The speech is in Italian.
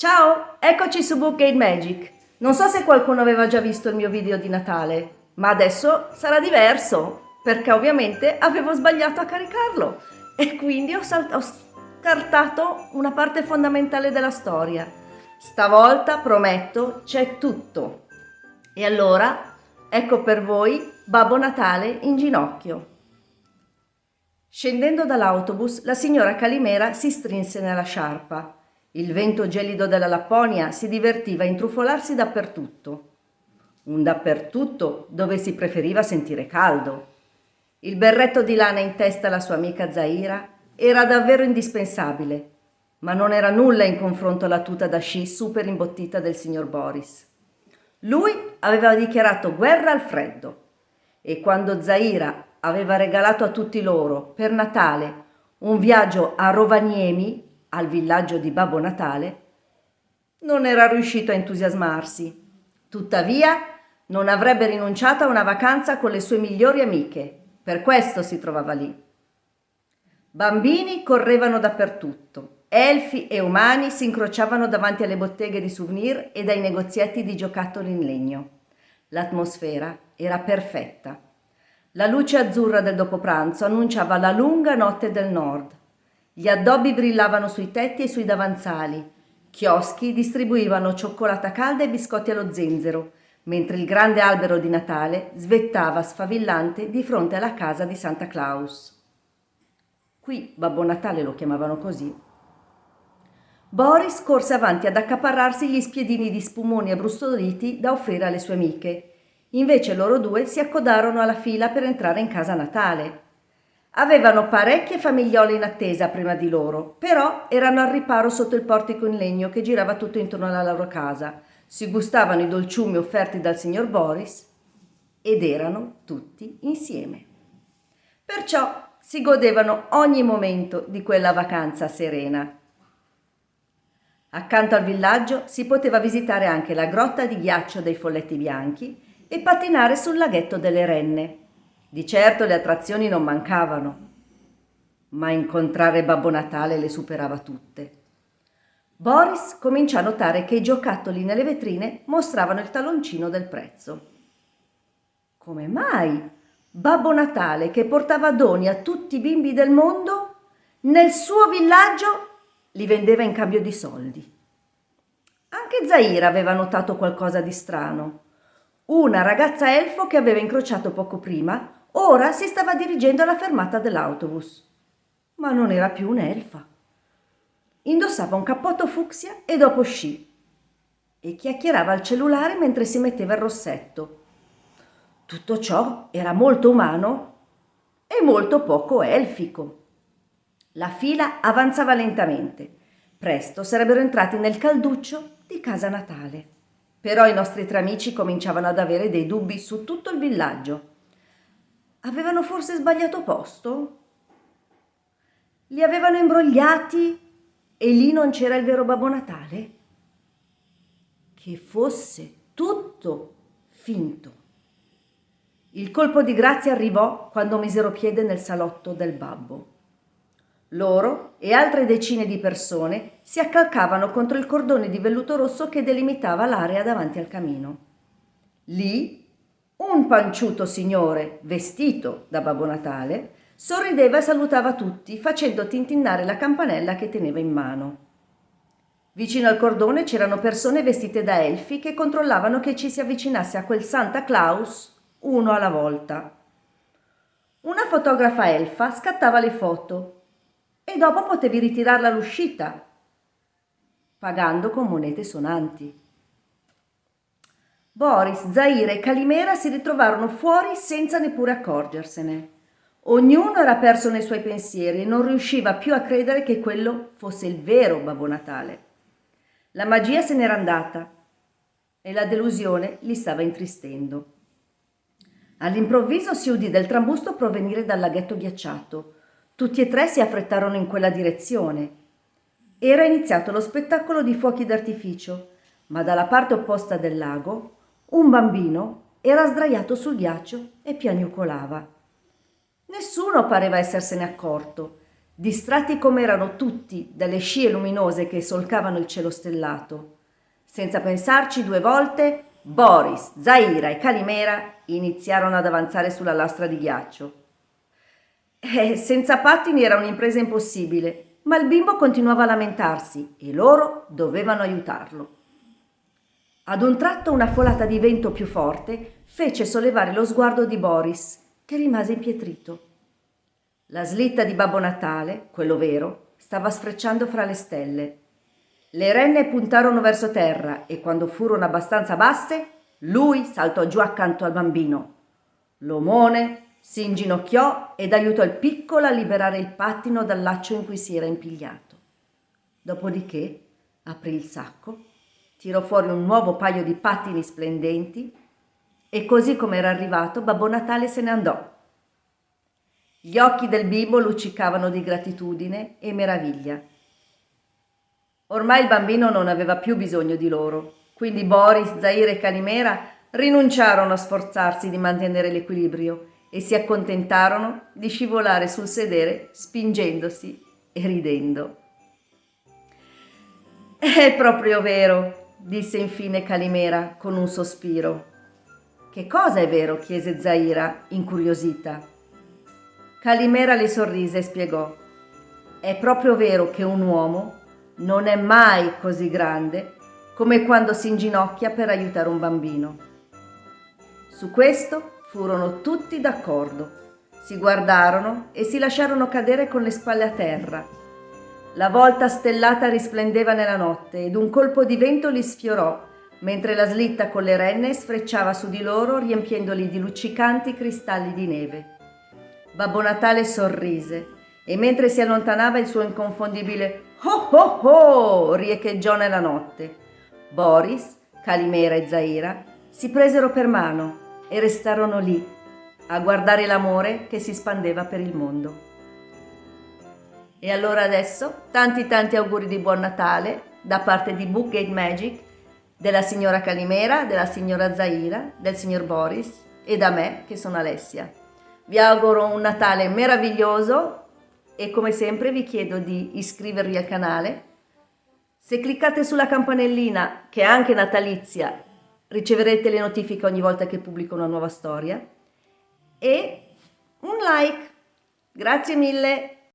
Ciao, eccoci su Book Game Magic. Non so se qualcuno aveva già visto il mio video di Natale, ma adesso sarà diverso, perché ovviamente avevo sbagliato a caricarlo e quindi ho scartato una parte fondamentale della storia. Stavolta, prometto, c'è tutto. E allora, ecco per voi Babbo Natale in ginocchio. Scendendo dall'autobus, la signora Calimera si strinse nella sciarpa. Il vento gelido della Lapponia si divertiva a intrufolarsi dappertutto. Un dappertutto dove si preferiva sentire caldo. Il berretto di lana in testa alla sua amica Zaira era davvero indispensabile, ma non era nulla in confronto alla tuta da sci super imbottita del signor Boris. Lui aveva dichiarato guerra al freddo e quando Zaira aveva regalato a tutti loro per Natale un viaggio a Rovaniemi, al villaggio di Babbo Natale, non era riuscito a entusiasmarsi. Tuttavia, non avrebbe rinunciato a una vacanza con le sue migliori amiche. Per questo si trovava lì. Bambini correvano dappertutto. Elfi e umani si incrociavano davanti alle botteghe di souvenir e ai negozietti di giocattoli in legno. L'atmosfera era perfetta. La luce azzurra del dopopranzo annunciava la lunga notte del nord. Gli addobbi brillavano sui tetti e sui davanzali. Chioschi distribuivano cioccolata calda e biscotti allo zenzero, mentre il grande albero di Natale svettava sfavillante di fronte alla casa di Santa Claus. Qui Babbo Natale lo chiamavano così. Boris corse avanti ad accaparrarsi gli spiedini di spumoni abbrustoliti da offrire alle sue amiche. Invece loro due si accodarono alla fila per entrare in casa Natale. Avevano parecchie famigliole in attesa prima di loro, però erano al riparo sotto il portico in legno che girava tutto intorno alla loro casa. Si gustavano i dolciumi offerti dal signor Boris ed erano tutti insieme. Perciò si godevano ogni momento di quella vacanza serena. Accanto al villaggio si poteva visitare anche la grotta di ghiaccio dei Folletti Bianchi e pattinare sul laghetto delle Renne. Di certo le attrazioni non mancavano, ma incontrare Babbo Natale le superava tutte. Boris cominciò a notare che i giocattoli nelle vetrine mostravano il taloncino del prezzo. Come mai Babbo Natale, che portava doni a tutti i bimbi del mondo, nel suo villaggio li vendeva in cambio di soldi? Anche Zaira aveva notato qualcosa di strano. Una ragazza elfo che aveva incrociato poco prima ora si stava dirigendo alla fermata dell'autobus. Ma non era più un'elfa. Indossava un cappotto fucsia e dopo sci e chiacchierava al cellulare mentre si metteva il rossetto. Tutto ciò era molto umano e molto poco elfico. La fila avanzava lentamente. Presto sarebbero entrati nel calduccio di casa Natale. Però i nostri tre amici cominciavano ad avere dei dubbi su tutto il villaggio. Avevano forse sbagliato posto? Li avevano imbrogliati e lì non c'era il vero Babbo Natale? Che fosse tutto finto. Il colpo di grazia arrivò quando misero piede nel salotto del babbo. Loro e altre decine di persone si accalcavano contro il cordone di velluto rosso che delimitava l'area davanti al camino. Lì un panciuto signore, vestito da Babbo Natale, sorrideva e salutava tutti, facendo tintinnare la campanella che teneva in mano. Vicino al cordone c'erano persone vestite da elfi che controllavano che ci si avvicinasse a quel Santa Claus uno alla volta. Una fotografa elfa scattava le foto e dopo potevi ritirarla all'uscita, pagando con monete sonanti. Boris, Zaira e Calimera si ritrovarono fuori senza neppure accorgersene. Ognuno era perso nei suoi pensieri e non riusciva più a credere che quello fosse il vero Babbo Natale. La magia se n'era andata e la delusione li stava intristendo. All'improvviso si udì del trambusto provenire dal laghetto ghiacciato. Tutti e tre si affrettarono in quella direzione. Era iniziato lo spettacolo di fuochi d'artificio, ma dalla parte opposta del lago un bambino era sdraiato sul ghiaccio e piagnucolava. Nessuno pareva essersene accorto. distratti come erano tutti dalle scie luminose che solcavano il cielo stellato. Senza pensarci due volte, Boris, Zaira e Calimera iniziarono ad avanzare sulla lastra di ghiaccio. Senza pattini era un'impresa impossibile, ma il bimbo continuava a lamentarsi e loro dovevano aiutarlo. Ad un tratto una folata di vento più forte fece sollevare lo sguardo di Boris, che rimase impietrito. La slitta di Babbo Natale, quello vero, stava sfrecciando fra le stelle. Le renne puntarono verso terra e quando furono abbastanza basse, lui saltò giù accanto al bambino. L'omone si inginocchiò ed aiutò il piccolo a liberare il pattino dal laccio in cui si era impigliato. Dopodiché aprì il sacco, tirò fuori un nuovo paio di pattini splendenti e così come era arrivato Babbo Natale se ne andò. Gli occhi del bimbo luccicavano di gratitudine e meraviglia. Ormai il bambino non aveva più bisogno di loro, quindi Boris, Zaira e Calimera rinunciarono a sforzarsi di mantenere l'equilibrio e si accontentarono di scivolare sul sedere spingendosi e ridendo. È proprio vero, disse infine Calimera con un sospiro. Che cosa è vero? Chiese Zaira, incuriosita. Calimera le sorrise e spiegò. È proprio vero che un uomo non è mai così grande come quando si inginocchia per aiutare un bambino. Su questo furono tutti d'accordo. Si guardarono e si lasciarono cadere con le spalle a terra. La volta stellata risplendeva nella notte ed un colpo di vento li sfiorò, mentre la slitta con le renne sfrecciava su di loro riempiendoli di luccicanti cristalli di neve. Babbo Natale sorrise e mentre si allontanava il suo inconfondibile «Ho ho ho!» riecheggiò nella notte. Boris, Calimera e Zaira si presero per mano e restarono lì a guardare l'amore che si spandeva per il mondo. E allora adesso tanti auguri di buon Natale da parte di Bookgate Magic, della signora Calimera, della signora Zaira, del signor Boris e da me che sono Alessia. Vi auguro un Natale meraviglioso e come sempre vi chiedo di iscrivervi al canale. Se cliccate sulla campanellina, che è anche natalizia, riceverete le notifiche ogni volta che pubblico una nuova storia. E un like. Grazie mille.